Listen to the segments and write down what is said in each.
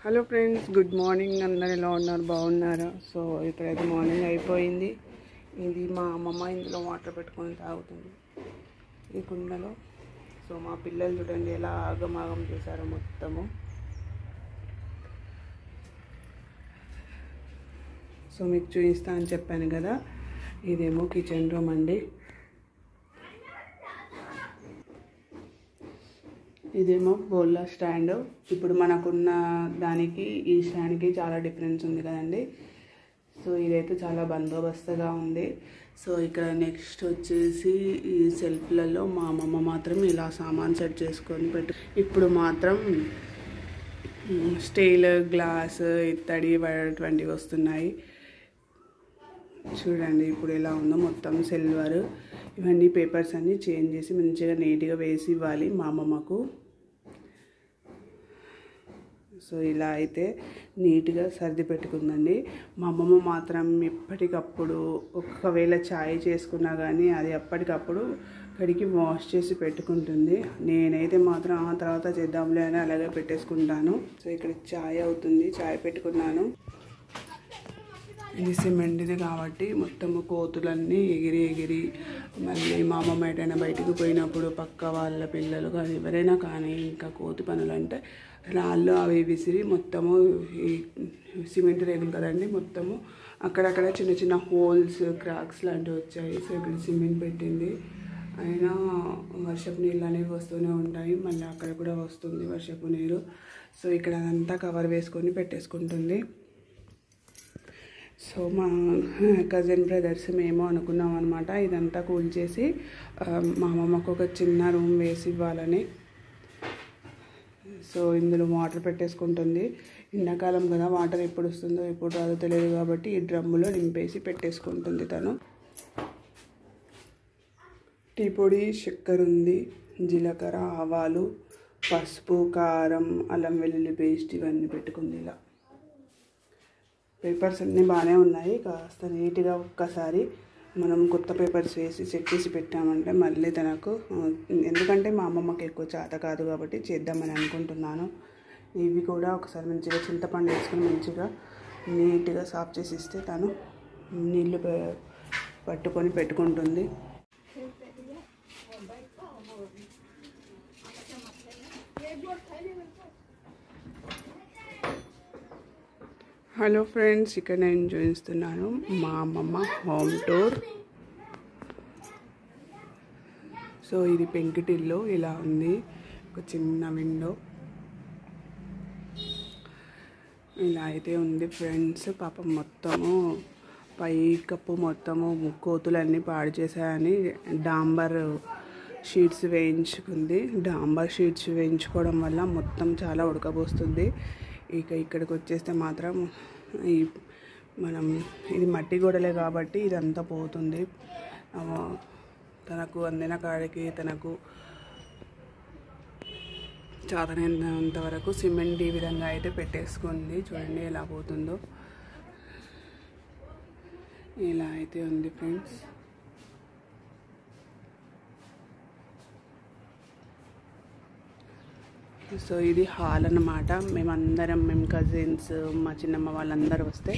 Hello friends, good morning. అందరు ఎలా ఉన్నారు? బాగున్నారా? సో ఇక్కడైతే మార్నింగ్ అయిపోయింది. ఇది మా అమ్మమ్మ ఇందులో వాటర్ పెట్టుకొని తాగుతుంది ఈ కుండలో. సో మా పిల్లలు చూడండి ఎలా ఆగమాగం చేశారో మొత్తము. సో మీకు చూపిస్తా అని చెప్పాను కదా, ఇదేమో కిచెన్ రూమ్ అండి. ఇదేమో బోల్లా స్టాండ్. ఇప్పుడు మనకున్న దానికి ఈ స్టాండ్కి చాలా డిఫరెన్స్ ఉంది కదండి. సో ఇదైతే చాలా బందోబస్తుగా ఉంది. సో ఇక్కడ నెక్స్ట్ వచ్చేసి ఈ సెల్ఫ్లలో మా అమ్మమ్మ మాత్రం ఇలా సామాన్ సెట్ చేసుకొని ఇప్పుడు మాత్రం స్టీల్, గ్లాస్, ఇత్తడి, అటువంటివి వస్తున్నాయి. చూడండి ఇప్పుడు ఎలా ఉందో, మొత్తం సిల్వర్. ఇవన్నీ పేపర్స్ అన్నీ చేంజ్ చేసి మంచిగా నీట్గా వేసి ఇవ్వాలి మా అమ్మమ్మకు. సో ఇలా అయితే నీట్గా సర్ది పెట్టుకుందండి. మా అమ్మమ్మ మాత్రం ఎప్పటికప్పుడు ఒకవేళ ఛాయ్ చేసుకున్నా కానీ అది ఎప్పటికప్పుడు కడిగి వాష్ చేసి పెట్టుకుంటుంది. నేనైతే మాత్రం ఆ తర్వాత చేద్దాంలే అని అలాగే పెట్టేసుకుంటాను. సో ఇక్కడ ఛాయ్ అవుతుంది, ఛాయ్ పెట్టుకున్నాను. ఇది సిమెంట్ది కాబట్టి మొత్తము కోతులన్నీ ఎగిరి మళ్ళీ మా అమ్మమ్మ ఎటైనా బయటికి పోయినప్పుడు పక్క వాళ్ళ పిల్లలు కానీ ఎవరైనా కానీ ఇంకా కోతి పనులు అంటే రాళ్ళు అవి విసిరి మొత్తము ఈ సిమెంట్ రేగులు కదండి, మొత్తము అక్కడక్కడ చిన్న చిన్న హోల్స్, క్రాక్స్ లాంటివి వచ్చాయి. సో ఇక్కడ సిమెంట్ పెట్టింది. అయినా వర్షపు నీళ్ళు అనేవి వస్తూనే ఉంటాయి, మళ్ళీ అక్కడ కూడా వస్తుంది వర్షపు నీరు. సో ఇక్కడ అదంతా కవర్ వేసుకొని పెట్టేసుకుంటుంది. సో మా కజిన్ బ్రదర్స్ మేము అనుకున్నాం అనమాట, ఇదంతా కూల్చేసి మా అమ్మమ్మకు ఒక చిన్న రూమ్ వేసి ఇవ్వాలని. సో ఇందులో వాటర్ పెట్టేసుకుంటుంది. ఎండాకాలం కదా, వాటర్ ఎప్పుడు వస్తుందో ఎప్పుడు రాదో తెలియదు కాబట్టి ఈ డ్రమ్ములో నింపేసి పెట్టేసుకుంటుంది తను. టీ పొడి, చక్కెర ఉంది, జీలకర్ర, ఆవాలు, పసుపు, కారం, అల్లం వెల్లుల్లి పేస్ట్ ఇవన్నీ పెట్టుకుంది. ఇలా పేపర్స్ అన్నీ బాగానే ఉన్నాయి. కాస్త నీట్గా ఒక్కసారి మనం కొత్త పేపర్స్ వేసి సెట్ చేసి పెట్టామంటే మళ్ళీ తనకు, ఎందుకంటే మా అమ్మమ్మకి ఎక్కువ చేత కాదు కాబట్టి చేద్దామని అనుకుంటున్నాను. ఇవి కూడా ఒకసారి మంచిగా చింతపండు వేసుకొని మంచిగా నీట్గా సాఫ్ చేసి ఇస్తే తను నీళ్ళు పట్టుకొని పెట్టుకుంటుంది. హలో ఫ్రెండ్స్, ఇక్కడ నేను చూపిస్తున్నాను మా అమ్మమ్మ హోమ్ టూర్. సో ఇది పెంకుటిల్లు ఇలా ఉంది, ఒక చిన్న విండో ఇలా అయితే ఉంది ఫ్రెండ్స్. పాపం మొత్తము పై కప్పు మొత్తము కోతులన్నీ పాడు చేశాయని డాంబర్ షీట్స్ వేయించుకుంది. డాంబర్ షీట్స్ వేయించుకోవడం వల్ల మొత్తం చాలా ఉడకబోస్తుంది. ఇక ఇక్కడికి వచ్చేస్తే మాత్రం మనం ఇది మట్టి గోడలే కాబట్టి ఇదంతా పోతుంది. తనకు అందిన కాడికి తనకు చాతనైనంత వరకు సిమెంట్ ఈ విధంగా అయితే పెట్టేసుకుంది. చూడండి ఎలా పోతుందో, ఇలా అయితే ఉంది ఫ్రెండ్స్. సో ఇది హాల్ అన్నమాట. మేము కజిన్స్, మా చిన్నమ్మ వాళ్ళందరూ వస్తే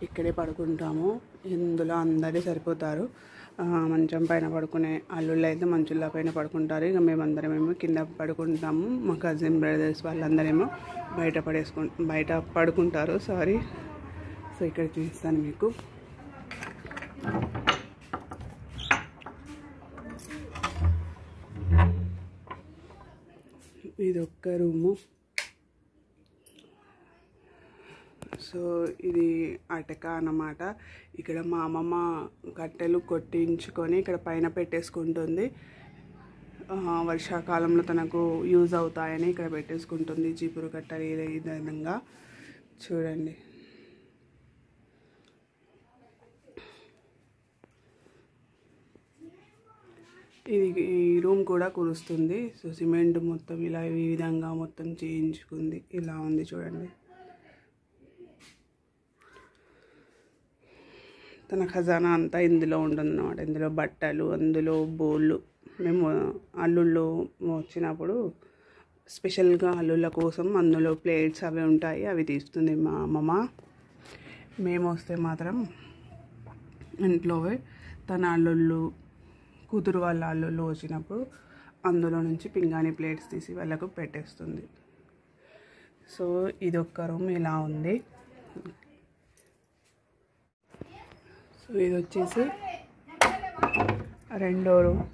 ఇక్కడే పడుకుంటాము. ఇందులో అందరూ సరిపోతారు. మంచం పైన పడుకునే అల్లుళ్ళు అయితే మంచుల పైన పడుకుంటారు. ఇక మేమందరమేమో కింద పడుకుంటాము. మా కజిన్ బ్రదర్స్ వాళ్ళందరేమో బయట పడుకుంటారు. సారీ. సో ఇక్కడ చూపిస్తాను మీకు. ఇది ఒక్క రూము. సో ఇది అటక అన్నమాట. ఇక్కడ మా అమ్మమ్మ కట్టెలు కొట్టించుకొని ఇక్కడ పైన పెట్టేసుకుంటుంది. వర్షాకాలంలో తనకు యూజ్ అవుతాయని ఇక్కడ పెట్టేసుకుంటుంది చీపురు కట్టెలు ఈ విధంగా. చూడండి ఇది ఈ రూమ్ కూడా కురుస్తుంది. సో సిమెంట్ మొత్తం ఇలా ఈ విధంగా మొత్తం చేయించుకుంది. ఇలా ఉంది చూడండి. తన ఖజానా అంతా ఇందులో ఉంటుందన్నమాట. ఇందులో బట్టలు, అందులో బోళ్ళు. మేము అల్లుళ్ళు వచ్చినప్పుడు స్పెషల్గా అల్లుళ్ళ కోసం అందులో ప్లేట్స్ అవి ఉంటాయి, అవి తీస్తుంది మా అమ్మమ్మ. మేము వస్తే మాత్రం ఇంట్లో తన అల్లుళ్ళు, కూతురు వాళ్ళ అల్లుళ్ళు వచ్చినప్పుడు అందులో నుంచి పింగాణి ప్లేట్స్ తీసి వాళ్ళకు పెట్టేస్తుంది. సో ఇదొక్క రూమ్ ఇలా ఉంది. సో ఇది వచ్చేసి రెండో రూమ్.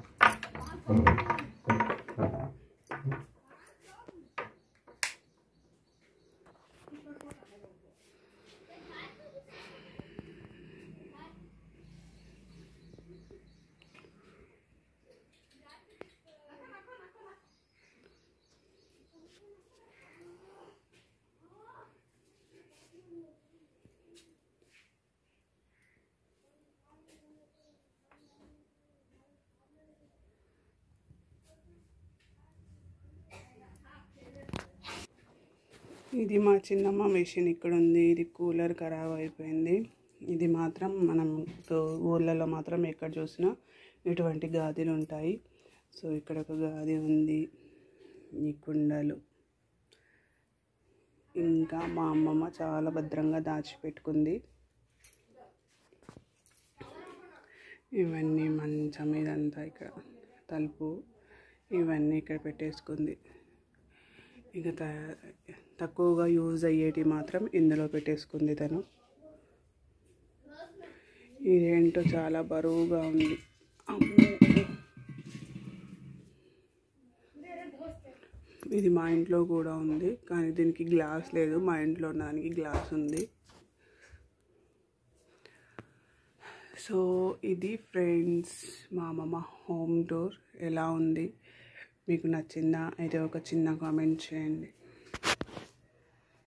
ఇది మా చిన్నమ్మ మెషిన్ ఇక్కడ ఉంది. ఇది కూలర్ ఖరాబ్ అయిపోయింది. ఇది మాత్రం మనం ఊర్లలో మాత్రం ఎక్కడ చూసినా ఇటువంటి గాదిలు ఉంటాయి. సో ఇక్కడ ఒక గాది ఉంది, ఈ కుండలు, ఇంకా మా అమ్మమ్మ చాలా భద్రంగా దాచిపెట్టుకుంది. ఇవన్నీ మంచం ఇదంతా ఇక్కడ తలుపు ఇవన్నీ ఇక్కడ పెట్టేసుకుంది. ఇక తక్కువగా యూజ్ అయ్యేటి మాత్రం ఇందులో పెట్టేసుకుంది తను. ఇదేంటో చాలా బరువుగా ఉంది. ఇది మా ఇంట్లో కూడా ఉంది, కానీ దీనికి గ్లాస్ లేదు. మా ఇంట్లో దానికి గ్లాస్ ఉంది. సో ఇది ఫ్రెండ్స్ మా అమ్మమ్మ హోమ్ టూర్. ఎలా ఉంది, మీకు నచ్చిందా అయితే ఒక చిన్న కామెంట్ చేయండి.